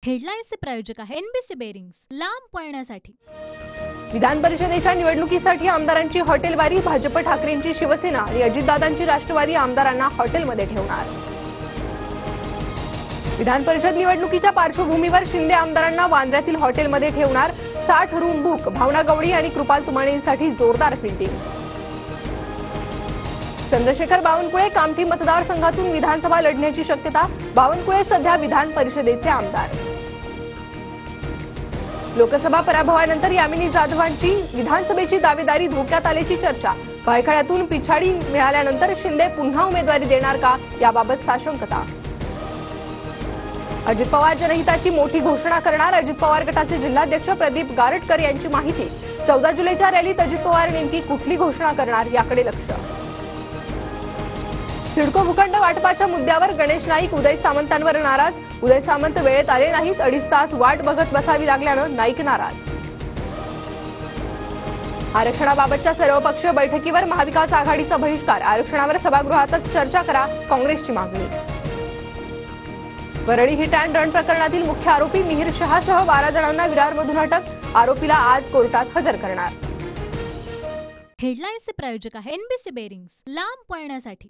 हेडलाईन्सचे प्रायोजक आहे NBC bearings, लांब पळण्यासाठी। विधान परिषदेच्या निवडणुकीसाठी आमदारांची हॉटेलवारी, भाजप ठाकरेंची शिवसेना आणि अजितदादांची राष्ट्रवादी आमदारांना हॉटेलमध्ये ठेवणार। विधान परिषद निवडणुकीच्या पार्श्वभूमीवर शिंदे आमदारांना वांद्र्यातील हॉटेलमध्ये ठेवणार। 60 रूम बुक, भावना गवळी आणि कृपाल तुमाणेंसाठी जोरदार फिल्डिंग। चंद्रशेखर बावनकुळे कामठी मतदारसंघातून विधानसभा लढण्याची शक्यता। बावनकुळे सध्या विधान परिषदेचे आमदार। लोकसभा पराभवानंतर यामिनी जाधवांची विधानसभेची दावेदारी धोक्यात आल्याची चर्चा। भायखळ्यातून पिछाडी मिळाल्यानंतर शिंदे पुन्हा उमेदवारी देणार का, याबाबत साशंकता। अजित पवार जनहिताची मोठी घोषणा करणार। अजित पवार गटाचे जिल्हाध्यक्ष प्रदीप गारटकर यांची माहिती। 14 जुलैच्या रॅलीत अजित पवार नेमकी कुठली घोषणा करणार, याकडे लक्ष। सिडको भूखंड वाटपाच्या मुद्द्यावर गणेश नाईक उदय सामंतांवर नाराज। उदय सामंत वेळेत आले नाहीत, 2.5 तास वाट बघत बसावी लागल्यानं नाईक नाराज। आरक्षणाबाबतच्या सर्वपक्षीय बैठकीवर महाविकास आघाडीचा बहिष्कार। आरक्षणावर सभागृहातच चर्चा करा, काँग्रेसची मागणी। वरळी हिट अँड रन प्रकरणातील मुख्य आरोपी मिहिर शहासह 12 जणांना विरारमधून अटक। आरोपीला आज कोर्टात हजर करणार। हेडलाईन्सचे प्रायोजक आहे एनबीसी बेरिंग्स, लांब पळण्यासाठी।